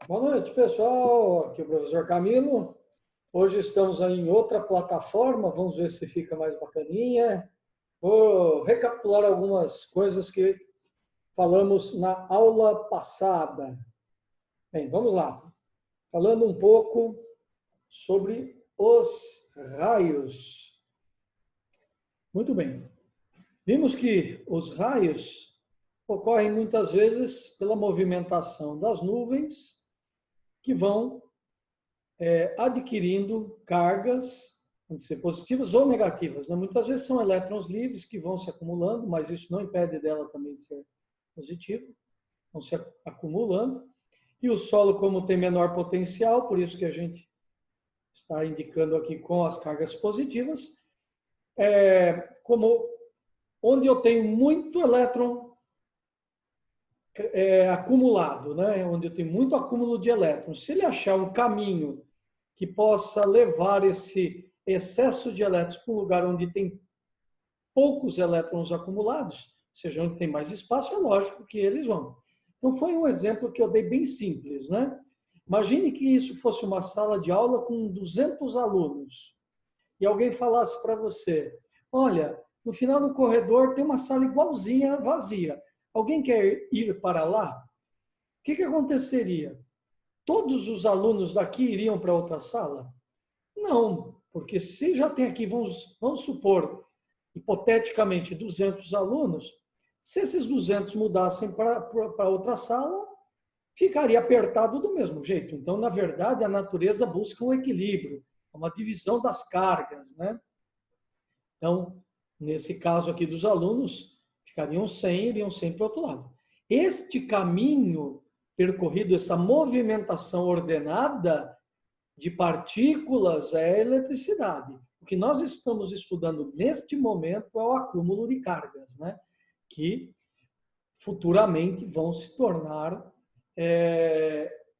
Boa noite, pessoal. Aqui é o professor Camilo. Hoje estamos aí em outra plataforma. Vamos ver se fica mais bacaninha. Vou recapitular algumas coisas que falamos na aula passada. Bem, vamos lá. Falando um pouco sobre os raios. Muito bem. Vimos que os raios ocorrem muitas vezes pela movimentação das nuvens que vão adquirindo cargas, podem ser positivas ou negativas, né? Muitas vezes são elétrons livres que vão se acumulando, mas isso não impede dela também ser positiva, vão se acumulando. E o solo, como tem menor potencial, por isso que a gente está indicando aqui com as cargas positivas, como onde eu tenho muito elétron acumulado, né? Onde eu tenho muito acúmulo de elétrons. Se ele achar um caminho que possa levar esse excesso de elétrons para um lugar onde tem poucos elétrons acumulados, ou seja, onde tem mais espaço, é lógico que eles vão. Então, foi um exemplo que eu dei bem simples, né? Imagine que isso fosse uma sala de aula com 200 alunos e alguém falasse para você, olha, no final do corredor tem uma sala igualzinha vazia. Alguém quer ir para lá? O que aconteceria? Todos os alunos daqui iriam para outra sala? Não, porque se já tem aqui, vamos supor, hipoteticamente, 200 alunos, se esses 200 mudassem para outra sala, ficaria apertado do mesmo jeito. Então, na verdade, a natureza busca um equilíbrio, uma divisão das cargas, né? Então, nesse caso aqui dos alunos, ficariam 100, iriam sempre para o outro lado. Este caminho percorrido, essa movimentação ordenada de partículas é a eletricidade. O que nós estamos estudando neste momento é o acúmulo de cargas, né? Que futuramente vão se tornar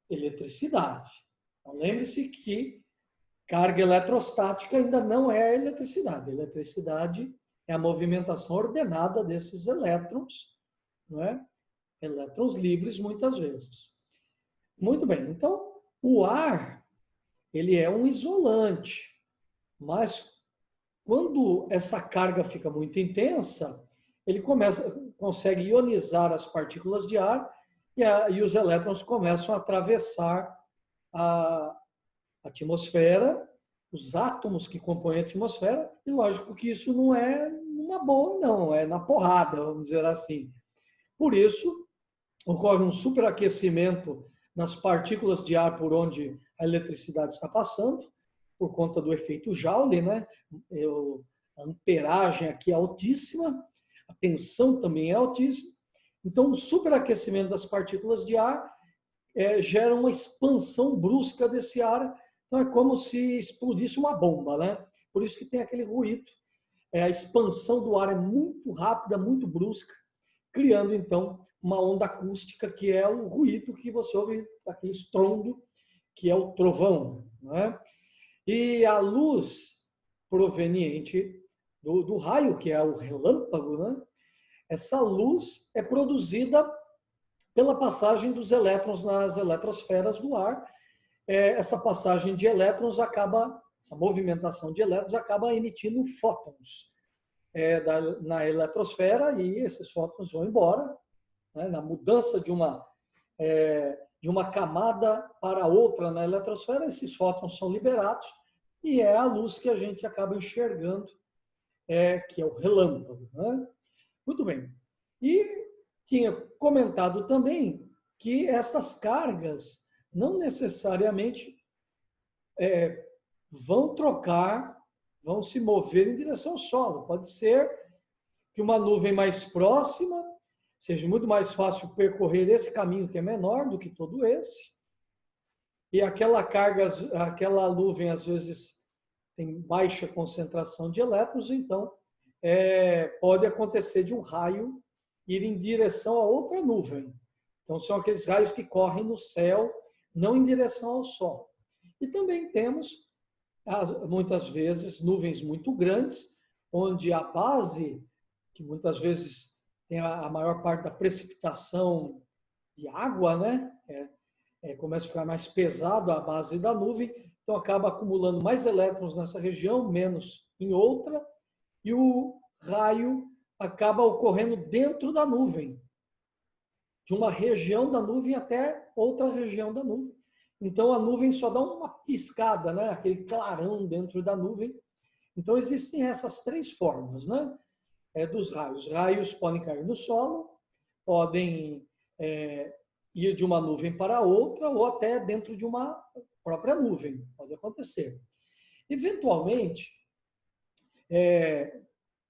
eletricidade. Então, lembre-se que carga eletrostática ainda não é eletricidade. A eletricidade é a movimentação ordenada desses elétrons, não é? Elétrons livres, muitas vezes. Muito bem, então, o ar, ele é um isolante, mas quando essa carga fica muito intensa, ele consegue ionizar as partículas de ar e os elétrons começam a atravessar a atmosfera, os átomos que compõem a atmosfera, e lógico que isso não é numa boa, não, é na porrada, vamos dizer assim. Por isso, ocorre um superaquecimento nas partículas de ar por onde a eletricidade está passando, por conta do efeito Joule, né? A amperagem aqui é altíssima, a tensão também é altíssima. Então, o superaquecimento das partículas de ar gera uma expansão brusca desse ar. Então, é como se explodisse uma bomba, né? Por isso que tem aquele ruído. A expansão do ar é muito rápida, muito brusca, criando, então, uma onda acústica, que é o ruído que você ouve, aquele estrondo, que é o trovão, né? E a luz proveniente do raio, que é o relâmpago, né? Essa luz é produzida pela passagem dos elétrons nas eletrosferas do ar. Essa passagem de elétrons essa movimentação de elétrons acaba emitindo fótons na eletrosfera, e esses fótons vão embora, né? Na mudança de uma camada para outra na eletrosfera, esses fótons são liberados e é a luz que a gente acaba enxergando, que é o relâmpago, né? Muito bem. E tinha comentado também que essas cargas não necessariamente vão se mover em direção ao solo. Pode ser que uma nuvem mais próxima seja muito mais fácil percorrer esse caminho, que é menor do que todo esse, e aquela nuvem às vezes tem baixa concentração de elétrons, então pode acontecer de um raio ir em direção a outra nuvem. Então, são aqueles raios que correm no céu, não em direção ao Sol. E também temos, muitas vezes, nuvens muito grandes, onde a base, que muitas vezes tem a maior parte da precipitação de água, né? começa a ficar mais pesado a base da nuvem, então acaba acumulando mais elétrons nessa região, menos em outra, e o raio acaba ocorrendo dentro da nuvem, de uma região da nuvem até outra região da nuvem. Então a nuvem só dá uma piscada, né? Aquele clarão dentro da nuvem. Então existem essas três formas, né? Dos raios. Raios podem cair no solo, podem ir de uma nuvem para outra ou até dentro de uma própria nuvem. Pode acontecer. Eventualmente,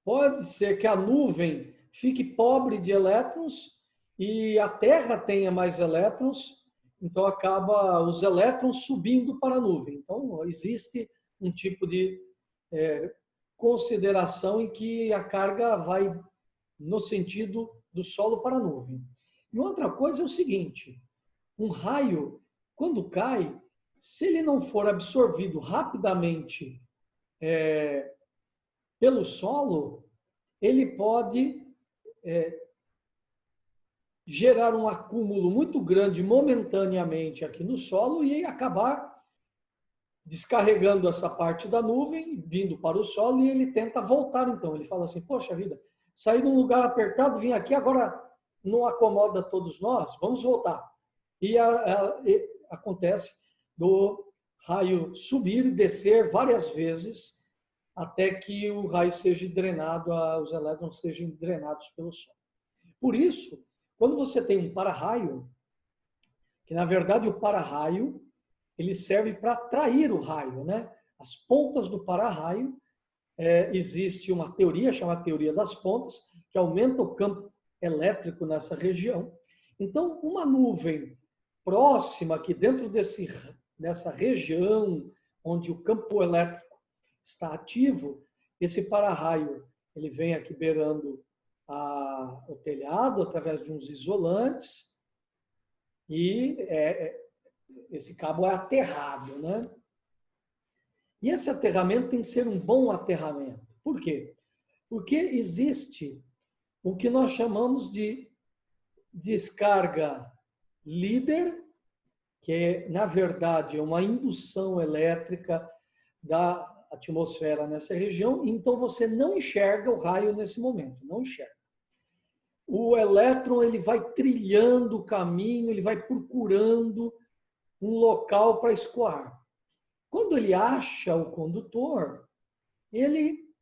pode ser que a nuvem fique pobre de elétrons e a Terra tenha mais elétrons, então acaba os elétrons subindo para a nuvem. Então, existe um tipo de consideração em que a carga vai no sentido do solo para a nuvem. E outra coisa é o seguinte, um raio, quando cai, se ele não for absorvido rapidamente pelo solo, ele pode gerar um acúmulo muito grande momentaneamente aqui no solo e acabar descarregando essa parte da nuvem, vindo para o solo, e ele tenta voltar então. Ele fala assim, poxa vida, saí de um lugar apertado, vim aqui, agora não acomoda todos nós, vamos voltar. E acontece do raio subir e descer várias vezes até que o raio seja drenado, os elétrons sejam drenados pelo solo. Por isso, quando você tem um para-raio, que na verdade o para-raio ele serve para atrair o raio, né? As pontas do para-raio, existe uma teoria chamada teoria das pontas, que aumenta o campo elétrico nessa região. Então, uma nuvem próxima aqui dentro dessa região onde o campo elétrico está ativo, esse para-raio ele vem aqui beirando o telhado através de uns isolantes e esse cabo é aterrado, né? E esse aterramento tem que ser um bom aterramento. Por quê? Porque existe o que nós chamamos de descarga líder, que na verdade é uma indução elétrica da atmosfera nessa região, então você não enxerga o raio nesse momento, não enxerga. O elétron ele vai trilhando o caminho, ele vai procurando um local para escoar. Quando ele acha o condutor, ele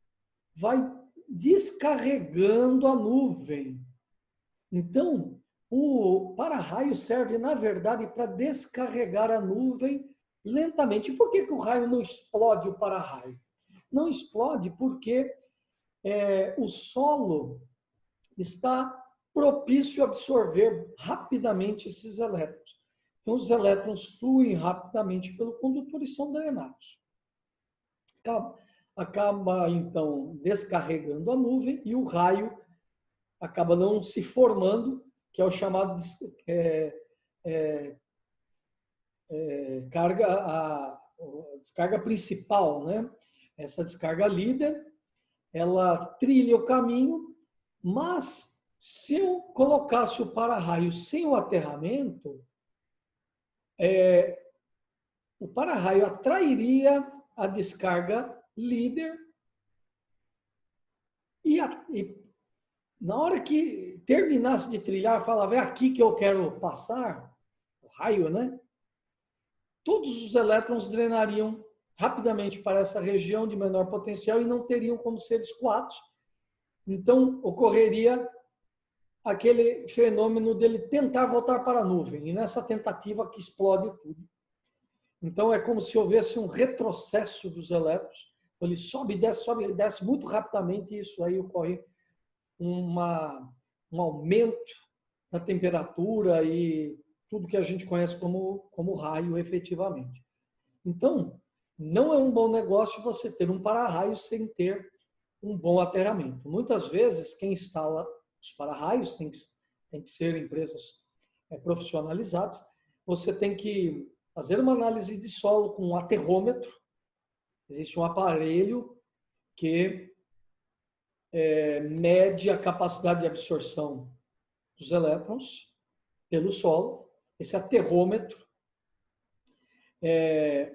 vai descarregando a nuvem. Então, o para-raio serve, na verdade, para descarregar a nuvem lentamente. Por que o raio não explode o para-raio? Não explode porque o solo está propício a absorver rapidamente esses elétrons. Então, os elétrons fluem rapidamente pelo condutor e são drenados. Acaba, então, descarregando a nuvem e o raio acaba não se formando, que é o chamado descarga principal, né? Essa descarga líder, ela trilha o caminho, mas se eu colocasse o para-raio sem o aterramento, o para-raio atrairia a descarga líder e na hora que terminasse de trilhar, falava, é aqui que eu quero passar, o raio, né? Todos os elétrons drenariam rapidamente para essa região de menor potencial e não teriam como ser escoados. Então, ocorreria aquele fenômeno dele tentar voltar para a nuvem, e nessa tentativa que explode tudo. Então, é como se houvesse um retrocesso dos elétrons. Ele sobe e desce muito rapidamente, e isso aí ocorre um aumento da temperatura e tudo que a gente conhece como raio, efetivamente. Então, não é um bom negócio você ter um para-raio sem ter um bom aterramento. Muitas vezes, quem instala os para-raios tem que ser empresas profissionalizadas. Você tem que fazer uma análise de solo com um aterrômetro. Existe um aparelho que mede a capacidade de absorção dos elétrons pelo solo. Esse aterrômetro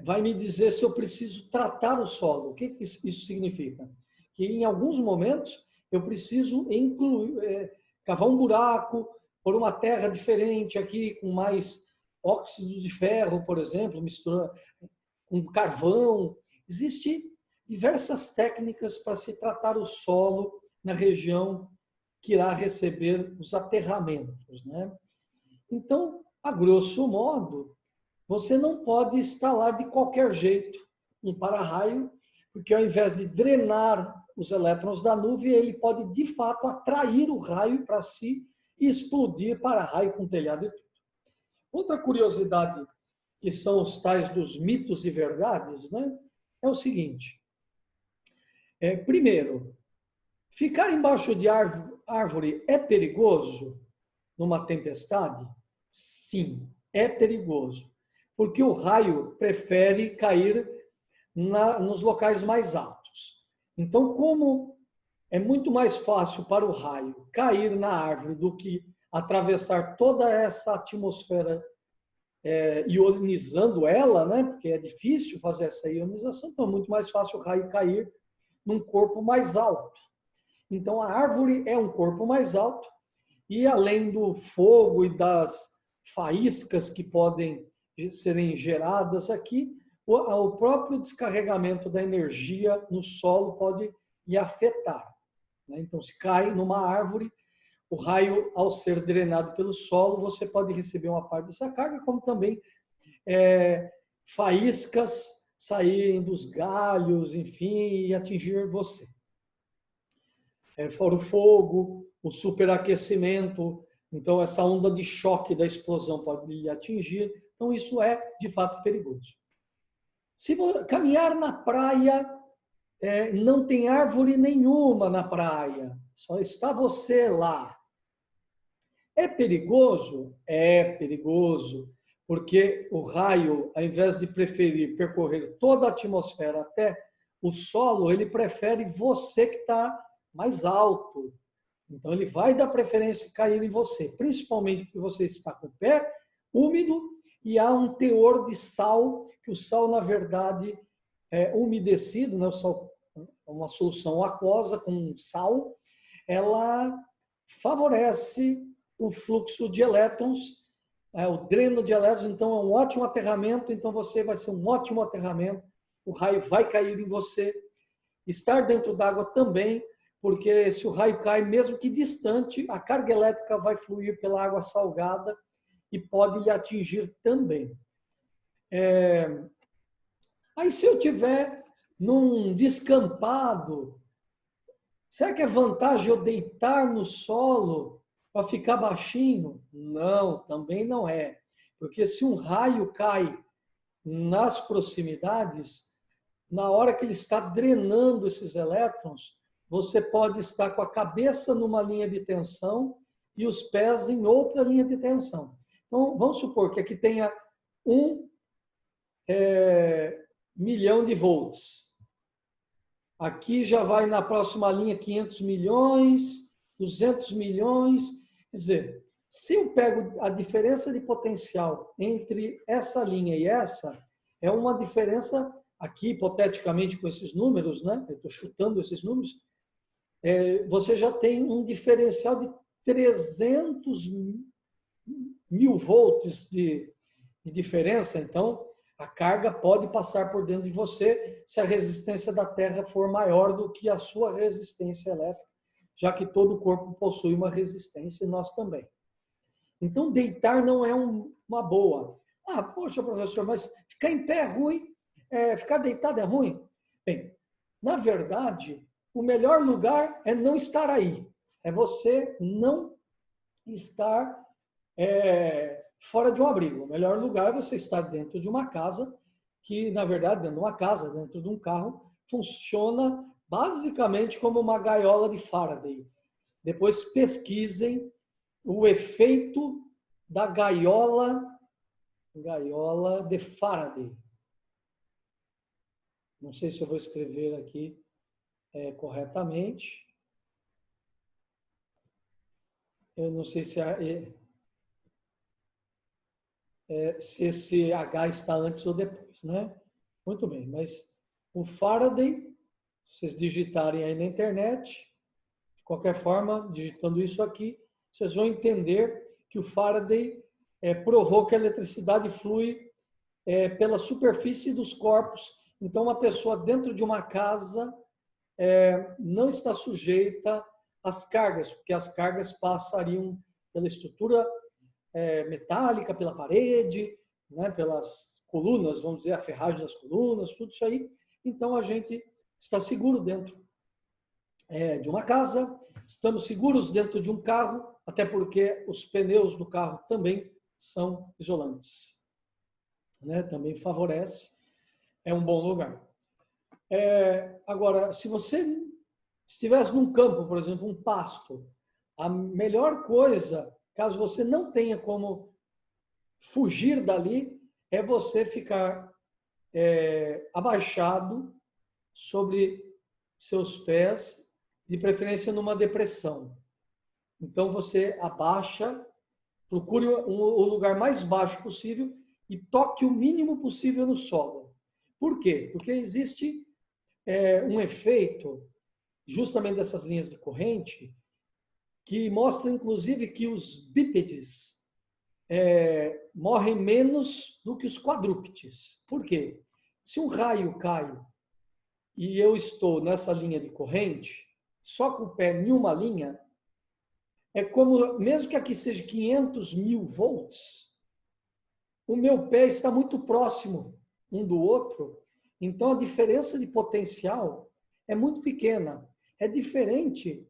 vai me dizer se eu preciso tratar o solo. O que isso significa? Que em alguns momentos eu preciso cavar um buraco, pôr uma terra diferente aqui, com mais óxido de ferro, por exemplo, misturar com carvão. Existem diversas técnicas para se tratar o solo na região que irá receber os aterramentos, né? Então, a grosso modo, você não pode instalar de qualquer jeito um para-raio, porque ao invés de drenar os elétrons da nuvem, ele pode, de fato, atrair o raio para si e explodir para-raio com telhado e tudo. Outra curiosidade, que são os tais dos mitos e verdades, né? É o seguinte. Primeiro, ficar embaixo de árvore é perigoso numa tempestade? Sim, é perigoso. Porque o raio prefere cair nos locais mais altos. Então, como é muito mais fácil para o raio cair na árvore do que atravessar toda essa atmosfera ionizando ela, né? Porque é difícil fazer essa ionização, então é muito mais fácil o raio cair num corpo mais alto. Então, a árvore é um corpo mais alto e, além do fogo e das faíscas que podem serem geradas aqui, o próprio descarregamento da energia no solo pode lhe afetar, né? Então, se cai numa árvore, o raio, ao ser drenado pelo solo, você pode receber uma parte dessa carga, como também faíscas saírem dos galhos, enfim, e atingir você. Fora o fogo, o superaquecimento, então essa onda de choque da explosão pode lhe atingir. Então isso é, de fato, perigoso. Se caminhar na praia, não tem árvore nenhuma na praia, só está você lá. É perigoso? É perigoso, porque o raio, ao invés de preferir percorrer toda a atmosfera até o solo, ele prefere você que está mais alto. Então, ele vai dar preferência cair em você, principalmente porque você está com o pé úmido e há um teor de sal, que o sal, na verdade, é umedecido, né? O sal, uma solução aquosa com sal, ela favorece o fluxo de elétrons, o dreno de elétrons, então é um ótimo aterramento, então você vai ser um ótimo aterramento, o raio vai cair em você. Estar dentro d'água também, porque se o raio cai, mesmo que distante, a carga elétrica vai fluir pela água salgada e pode lhe atingir também. Aí se eu tiver num descampado, será que é vantagem eu deitar no solo para ficar baixinho? Não, também não é. Porque se um raio cai nas proximidades, na hora que ele está drenando esses elétrons, você pode estar com a cabeça numa linha de tensão e os pés em outra linha de tensão. Então, vamos supor que aqui tenha 1 milhão de volts. Aqui já vai na próxima linha 500 milhões, 200 milhões. Quer dizer, se eu pego a diferença de potencial entre essa linha e essa, é uma diferença, aqui hipoteticamente com esses números, né? Eu estou chutando esses números, você já tem um diferencial de 300 mil volts de diferença. Então, a carga pode passar por dentro de você se a resistência da Terra for maior do que a sua resistência elétrica, já que todo o corpo possui uma resistência e nós também. Então, deitar não é uma boa. Ah, poxa, professor, mas ficar em pé é ruim, ficar deitado é ruim? Bem, na verdade, o melhor lugar é não estar aí. É você não estar fora de um abrigo. O melhor lugar é você estar dentro de uma casa, que, na verdade, dentro de uma casa, dentro de um carro, funciona basicamente como uma gaiola de Faraday. Depois pesquisem o efeito da gaiola de Faraday. Não sei se eu vou escrever aqui corretamente. Eu não sei se se esse H está antes ou depois, né? Muito bem, mas o Faraday, se vocês digitarem aí na internet, de qualquer forma, digitando isso aqui, vocês vão entender que o Faraday provou que a eletricidade flui pela superfície dos corpos. Então, uma pessoa dentro de uma casa não está sujeita às cargas, porque as cargas passariam pela estrutura metálica, pela parede, né, pelas colunas, vamos dizer, a ferragem das colunas, tudo isso aí. Então, a gente está seguro dentro de uma casa, estamos seguros dentro de um carro, até porque os pneus do carro também são isolantes, né? Também favorece, é um bom lugar. Agora, se você estivesse num campo, por exemplo, um pasto, a melhor coisa, caso você não tenha como fugir dali, é você ficar abaixado sobre seus pés, de preferência numa depressão. Então você abaixa, procure o lugar mais baixo possível e toque o mínimo possível no solo. Por quê? Porque existe um efeito, justamente dessas linhas de corrente, que mostra, inclusive, que os bípedes morrem menos do que os quadrúpedes. Por quê? Se um raio cai e eu estou nessa linha de corrente, só com o pé em uma linha, é como, mesmo que aqui seja 500 mil volts, o meu pé está muito próximo um do outro, então a diferença de potencial é muito pequena. É diferente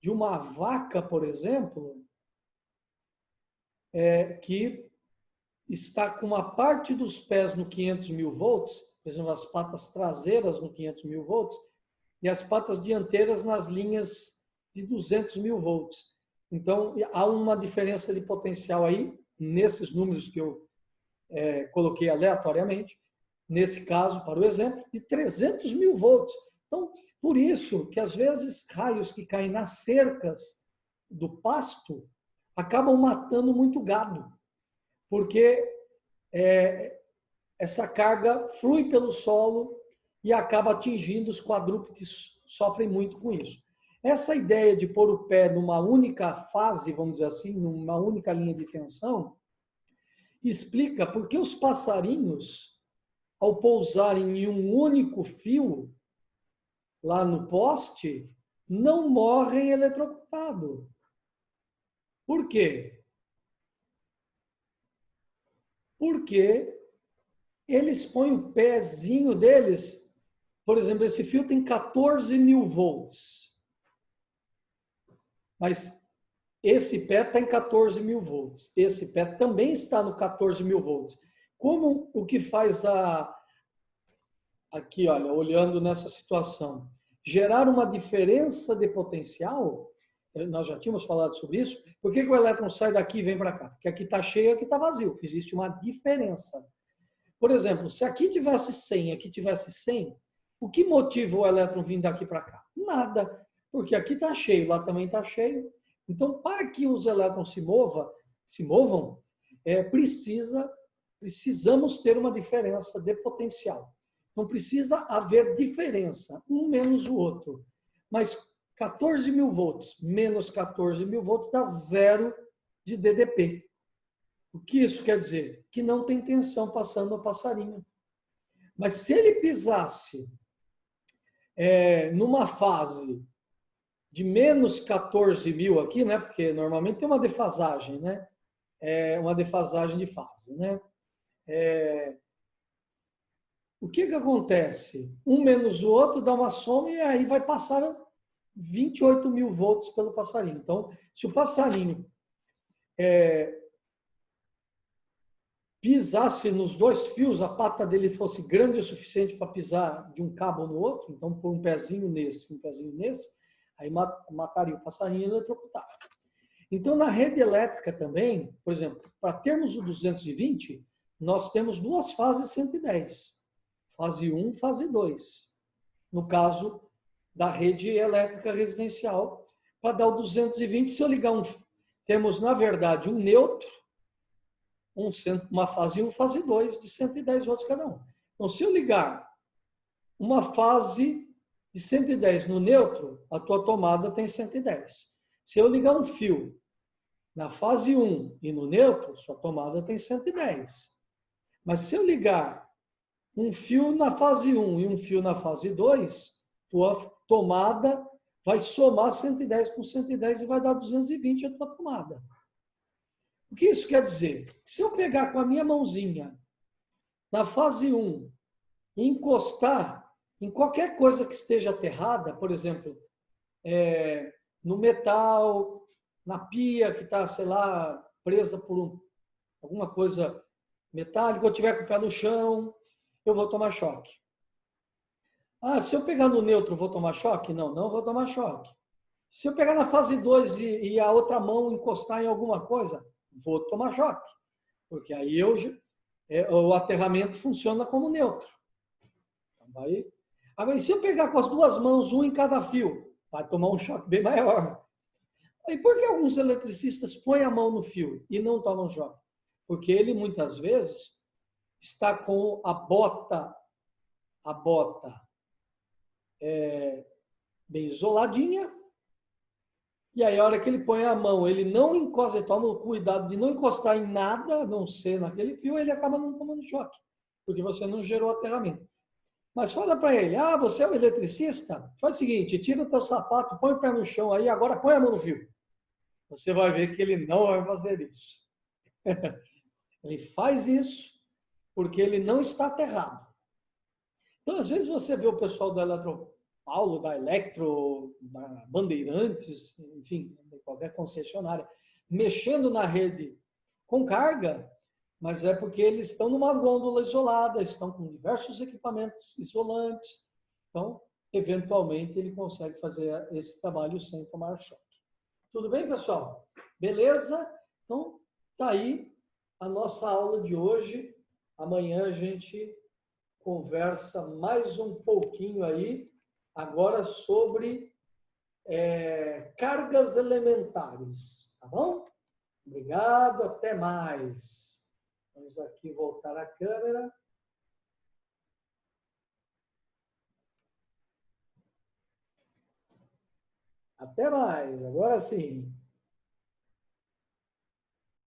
de uma vaca, por exemplo, que está com uma parte dos pés no 500 mil volts, por exemplo, as patas traseiras no 500 mil volts, e as patas dianteiras nas linhas de 200 mil volts. Então, há uma diferença de potencial aí, nesses números que eu coloquei aleatoriamente, nesse caso, para o exemplo, de 300 mil volts. Então, por isso que, às vezes, raios que caem nas cercas do pasto acabam matando muito gado, porque essa carga flui pelo solo e acaba atingindo os quadrúpedes, sofrem muito com isso. Essa ideia de pôr o pé numa única fase, vamos dizer assim, numa única linha de tensão, explica por que os passarinhos, ao pousarem em um único fio, lá no poste, não morrem eletrocutados. Por quê? Porque eles põem o pezinho deles, por exemplo, esse fio tem 14 mil volts, mas esse pé está em 14 mil volts, esse pé também está no 14 mil volts. Como o que faz aqui, olha, olhando nessa situação, gerar uma diferença de potencial, nós já tínhamos falado sobre isso, por que o elétron sai daqui e vem para cá? Porque aqui está cheio e aqui está vazio, existe uma diferença. Por exemplo, se aqui tivesse 100, aqui tivesse 100, o que motiva o elétron vir daqui para cá? Nada, porque aqui está cheio, lá também está cheio. Então, para que os elétrons se movam, precisamos ter uma diferença de potencial. Não precisa haver diferença, um menos o outro. Mas 14 mil volts menos 14 mil volts dá 0 de DDP. O que isso quer dizer? Que não tem tensão passando no passarinho. Mas se ele pisasse numa fase de menos 14 mil aqui, né? Porque normalmente tem uma defasagem, né? Uma defasagem de fase, né? O que acontece? Um menos o outro dá uma soma e aí vai passar 28 mil volts pelo passarinho. Então, se o passarinho pisasse nos dois fios, a pata dele fosse grande o suficiente para pisar de um cabo no outro, então por um pezinho nesse, aí mataria o passarinho e eletrocutava. Então, na rede elétrica também, por exemplo, para termos o 220, nós temos duas fases 110. Fase 1, fase 2. No caso da rede elétrica residencial, para dar o 220, se eu ligar temos, na verdade, um neutro uma fase 1, fase 2 de 110 volts cada um. Então, se eu ligar uma fase de 110 no neutro, a tua tomada tem 110. Se eu ligar um fio na fase 1 e no neutro, sua tomada tem 110. Mas se eu ligar um fio na fase 1 e um fio na fase 2, tua tomada vai somar 110 com 110 e vai dar 220 a tua tomada. O que isso quer dizer? Se eu pegar com a minha mãozinha na fase 1 e encostar em qualquer coisa que esteja aterrada, por exemplo, no metal, na pia que está, sei lá, presa por alguma coisa metálica, ou tiver com o pé no chão, eu vou tomar choque. Ah, se eu pegar no neutro, vou tomar choque? Não, não vou tomar choque. Se eu pegar na fase 2 e a outra mão encostar em alguma coisa, vou tomar choque. Porque aí o aterramento funciona como neutro. Agora, se eu pegar com as duas mãos, um em cada fio, vai tomar um choque bem maior. E por que alguns eletricistas põem a mão no fio e não tomam choque? Porque ele, muitas vezes, está com a bota bem isoladinha, e aí a hora que ele põe a mão, ele não encosta, ele toma o cuidado de não encostar em nada, a não ser naquele fio, ele acaba não tomando choque, porque você não gerou aterramento. Mas fala para ele, você é um eletricista? Faz o seguinte, tira o teu sapato, põe o pé no chão aí, agora põe a mão no fio. Você vai ver que ele não vai fazer isso. Ele faz isso porque ele não está aterrado. Então, às vezes você vê o pessoal da Eletropaulo, da Electro, da Bandeirantes, enfim, qualquer concessionária, mexendo na rede com carga, mas é porque eles estão numa gôndola isolada, estão com diversos equipamentos isolantes. Então, eventualmente, ele consegue fazer esse trabalho sem tomar choque. Tudo bem, pessoal? Beleza? Então, tá aí a nossa aula de hoje. Amanhã a gente conversa mais um pouquinho aí, agora sobre cargas elementares, tá bom? Obrigado, até mais. Vamos aqui voltar a câmera. Até mais, agora sim.